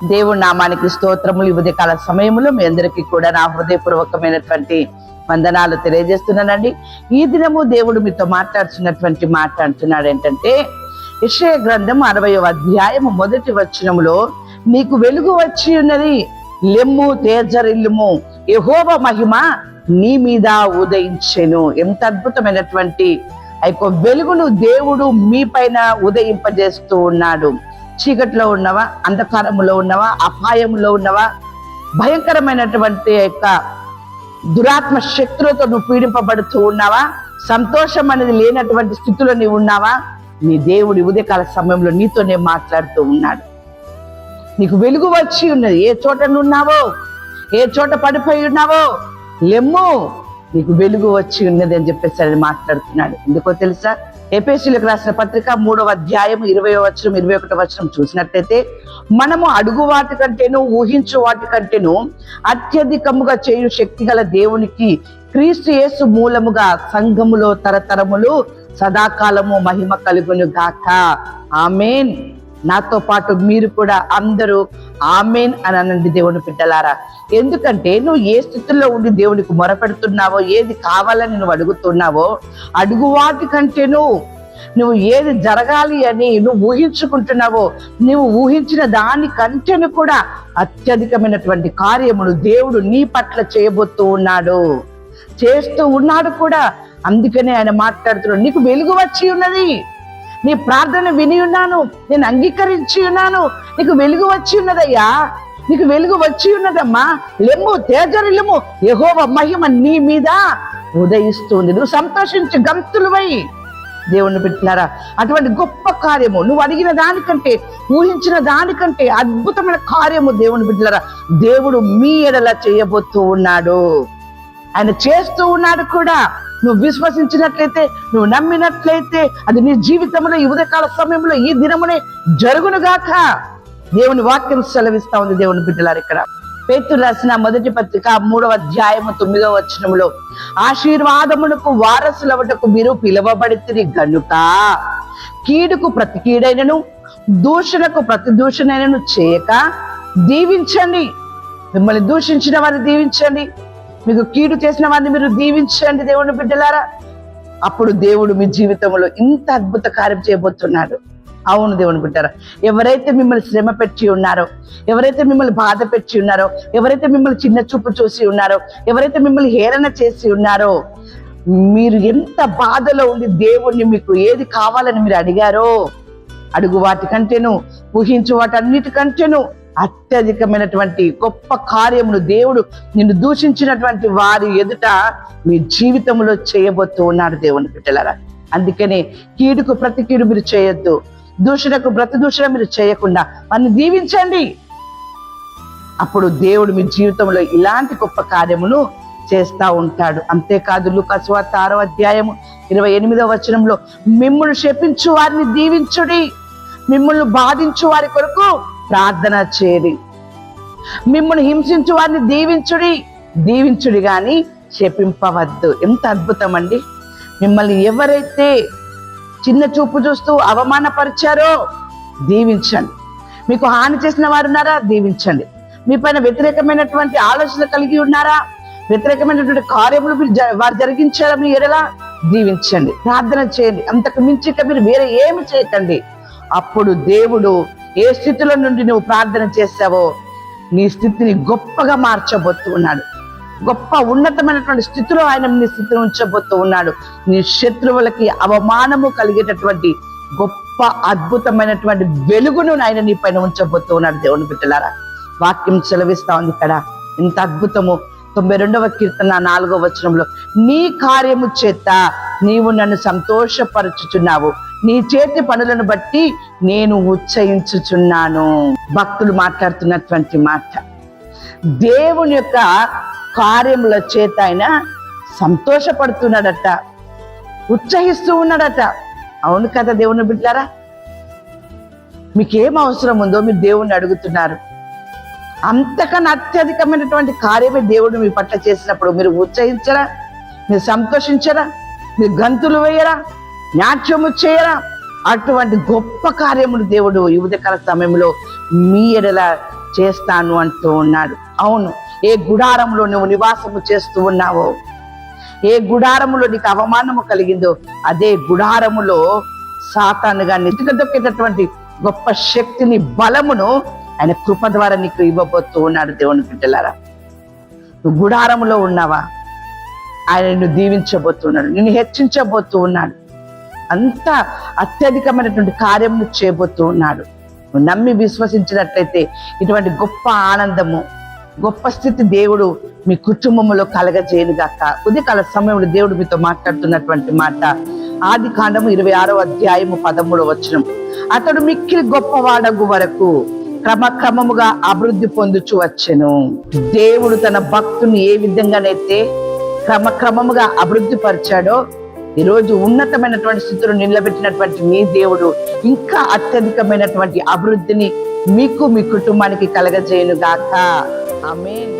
దేవుడి నామానికి స్తోత్రములు. ఈ ఉదయకాల సమయంలో మీ అందరికీ కూడా నా హృదయపూర్వకమైనటువంటి వందనాలు తెలియజేస్తున్నానండి. ఈ దినము దేవుడు మీతో మాట్లాడుతున్నటువంటి మాట అంటున్నాడు ఏంటంటే, యెషయా గ్రంథం 60వ అధ్యాయము 1వ వచనములో, నీకు వెలుగు వచ్చి ఉన్నది, లెమ్ము తేజరిల్లుము, యెహోవా మహిమ నీ మీద ఉదయించెను. ఎంత అద్భుతమైనటువంటి ఆ యొక్క వెలుగును దేవుడు మీ పైన ఉదయింపజేస్తూ ఉన్నాడు. చీకట్లో ఉన్నవా, అంధకారములో ఉన్నవా, అపాయములో ఉన్నవా, భయంకరమైనటువంటి యొక్క దురాత్మ శక్తులతో నువ్వు పీడింపబడుతూ ఉన్నావా, సంతోషం అనేది లేనటువంటి స్థితిలో నీవు ఉన్నావా, నీ దేవుడి ఉదయకాల సమయంలో నీతోనే మాట్లాడుతూ ఉన్నాడు. నీకు వెలుగు వచ్చి ఉన్నది. ఏ చోట నున్నావో, ఏ చోట పడిపోయి ఉన్నావో, లెమ్ము, నీకు వెలుగు వచ్చి ఉన్నది అని చెప్పేసి ఆయన మాట్లాడుతున్నాడు. ఎందుకో తెలుసా? ఎఫెసీయులకు రాసిన పత్రిక 3వ అధ్యాయం 20వ వచనం 21వ వచనం చూసినట్లయితే, మనము అడుగు వాటి కంటేను ఊహించు వాటి కంటేను అత్యధికముగా చేయు శక్తి గల దేవునికి క్రీస్తు యేసు మూలముగా సంఘములో తరతరములు సదాకాలము మహిమ కలుగును గాక. ఆమేన్. నాతో పాటు మీరు కూడా అందరూ ఆమేన్ అని అనండి దేవుని బిడ్డలారా. ఎందుకంటే నువ్వు ఏ స్థితిలో ఉండి దేవునికి మొరపెడుతున్నావో, ఏది కావాలని నువ్వు అడుగుతున్నావో, అడుగు వాటి కంటేను నువ్వు ఏది జరగాలి అని నువ్వు ఊహించుకుంటున్నావో, నువ్వు ఊహించిన దానికంటేను కూడా అత్యధికమైనటువంటి కార్యములు దేవుడు నీ పట్ల చేయబోతూ ఉన్నాడు, చేస్తూ ఉన్నాడు కూడా. అందుకనే ఆయన మాట్లాడుతున్నాడు, నీకు వెలుగు వచ్చి ఉన్నది, నీ ప్రార్థన విని ఉన్నాను, నేను అంగీకరించి ఉన్నాను, నీకు వెలుగు వచ్చి ఉన్నదయ్యా, నీకు వెలుగు వచ్చి ఉన్నదమ్మా, లెమ్ము తేజరిల్లుము, యెహోవా మహిమ నీ మీద ఉదయిస్తుంది. నువ్వు సంతోషించి గంతులువై. దేవుని బిడ్డలారా, అటువంటి గొప్ప కార్యము, నువ్వు అడిగిన దానికంటే, ఊహించిన దానికంటే అద్భుతమైన కార్యము దేవుని బిడ్డలారా దేవుడు మీ ఎడల చేయబోతూ ఉన్నాడు. ఆయన చేస్తూ ఉన్నాడు కూడా. నువ్వు విశ్వసించినట్లయితే, నువ్వు నమ్మినట్లయితే అది నీ జీవితంలో ఈ ఉదయకాల సమయంలో ఈ దినమునే జరుగునుగాక. దేవుని వాక్యం సెలవిస్తా ఉంది. దేవుని బిడ్డలారు, ఇక్కడ పేతురు రాసిన మొదటి పత్రిక 3వ అధ్యాయము 9వ వచనములో, ఆశీర్వాదమునకు వారసులవటకు మీరు పిలువబడితిరి గనుక కీడుకు ప్రతి కీడైనను దూషణకు ప్రతి దూషణైనను చేయక దీవించండి. మిమ్మల్ని దూషించిన వారిని దీవించండి, మీకు కీడు చేసిన వారిని మీరు దీవించండి. దేవుని బిడ్డలారా, అప్పుడు దేవుడు మీ జీవితంలో ఇంత అద్భుత కార్యం చేయబోతున్నాడు. అవును దేవుని బిడ్డలారా, ఎవరైతే మిమ్మల్ని శ్రమ పెట్టి ఉన్నారో, ఎవరైతే మిమ్మల్ని బాధ పెట్టి ఉన్నారో, ఎవరైతే మిమ్మల్ని చిన్న చూపు చూసి ఉన్నారో, ఎవరైతే మిమ్మల్ని హేళన చేసి ఉన్నారో, మీరు ఎంత బాధలో ఉండి దేవుణ్ణి మీకు ఏది కావాలని మీరు అడిగారో, అడుగు వాటికంటేను ఊహించు వాటన్నిటికంటేను అత్యధికమైనటువంటి గొప్ప కార్యమును దేవుడు నిన్ను దూషించినటువంటి వారి ఎదుట మీ జీవితంలో చేయబోతూ ఉన్నాడు. దేవుని బిడ్డలారా, అందుకనే కీడుకు ప్రతి కీడు మీరు చేయొద్దు, దూషణకు ప్రతి దూషణ మీరు చేయకుండా వారిని దీవించండి. అప్పుడు దేవుడు మీ జీవితంలో ఇలాంటి గొప్ప కార్యమును చేస్తా ఉంటాడు. అంతేకాదు, లూకా సువార్త 6వ అధ్యాయము 28వ వచనంలో, మిమ్మును శపించు వారిని దీవించుడి, మిమ్మల్ని బాధించు వారి కొరకు ప్రార్థన చేయండి, మిమ్మల్ని హింసించు వారిని దీవించుడి గాని శపింపవద్దు. ఎంత అద్భుతం అండి! మిమ్మల్ని ఎవరైతే చిన్న చూపు చూస్తూ అవమానపరిచారో దీవించండి. మీకు హాని చేసిన వారు ఉన్నారా? దీవించండి. మీ పైన వ్యతిరేకమైనటువంటి ఆలోచన కలిగి ఉన్నారా? వ్యతిరేకమైనటువంటి కార్యములు వారు జరిగించారా? మీ ఎడలా దీవించండి, ప్రార్థన చేయండి. అంతకు మించి మీరు వేరే ఏమి చేయకండి. అప్పుడు దేవుడు ఏ స్థితిలో నుండి నువ్వు ప్రార్థన చేశావో నీ స్థితిని గొప్పగా మార్చబోతూ ఉన్నాడు. గొప్ప ఉన్నతమైనటువంటి స్థితిలో ఆయన నీ స్థితిని ఉంచబోతూ ఉన్నాడు. నీ శత్రువులకి అవమానము కలిగేటటువంటి గొప్ప అద్భుతమైనటువంటి వెలుగును ఆయన నీ పైన ఉంచబోతూ ఉన్నాడు. దేవుని బిడ్డలారా, వాక్యం సెలవిస్తా ఉంది ఇక్కడ. ఇంత అద్భుతము. 92వ కీర్తన 4వ వచనంలో, నీ కార్యము చేత నీవు నన్ను సంతోషపరచుచున్నావు, నీ చేతి పనులను బట్టి నేను ఉచ్చయించుచున్నాను. భక్తులు మాట్లాడుతున్నటువంటి మాట. దేవుని యొక్క కార్యముల చేత ఆయన సంతోషపడుతున్నాడట, ఉత్సహిస్తూ ఉన్నాడట. అవును కదా దేవుని బిడ్డలారా? మీకేం అవసరం ఉందో మీరు దేవుణ్ణి అడుగుతున్నారు. అంతకన్నా అత్యధికమైనటువంటి కార్యమే దేవుడు మీ పట్ల చేసినప్పుడు మీరు ఉత్సహించరా? మీరు సంతోషించరా? మీరు గంతులు వేయరా? నాట్యము చేయరా? అటువంటి గొప్ప కార్యములు దేవుడు ఈ ఉదయకాల సమయంలో మీ ఎడల చేస్తాను అంటూ ఉన్నాడు. అవును, ఏ గుడారంలో నువ్వు నివాసము చేస్తూ ఉన్నావో, ఏ గుడారములో నీకు అవమానము కలిగిందో, అదే గుడారములో సాతానుగా నిలదొక్కేటటువంటి గొప్ప శక్తిని, బలమును ఆయన కృప ద్వారా నీకు ఇవ్వబోతూ ఉన్నాడు. దేవుని బిడ్డలారా, నువ్వు గుడారములో ఉన్నావా? ఆయన నిన్ను దీవించబోతున్నాడు, నిన్ను హెచ్చించబోతూ ఉన్నాడు, అంత అత్యధికమైనటువంటి కార్యమును చేయబోతూ ఉన్నాడు. నువ్వు నమ్మి విశ్వసించినట్లయితే ఇటువంటి గొప్ప ఆనందము, గొప్ప స్థితి దేవుడు మీ కుటుంబంలో కలగజేయనుగాక. ఉదయకాల సమయంలో దేవుడు మీతో మాట్లాడుతున్నటువంటి మాట ఆదికాండము 26వ అధ్యాయము 13వ వచనం. అతడు మిక్కిలి గొప్పవాడగు వరకు క్రమక్రమముగా అభివృద్ధి పొందుచు వచ్చెను. దేవుడు తన భక్తుని ఏ విధంగానైతే క్రమక్రమముగా అభివృద్ధి పరిచాడో, ఈరోజు ఉన్నతమైనటువంటి స్థితిలో నిలబెట్టినటువంటి మీ దేవుడు ఇంకా అత్యధికమైనటువంటి అభివృద్ధిని మీకు, మీ కుటుంబానికి కలగజేయును గాక. ఆమేన్.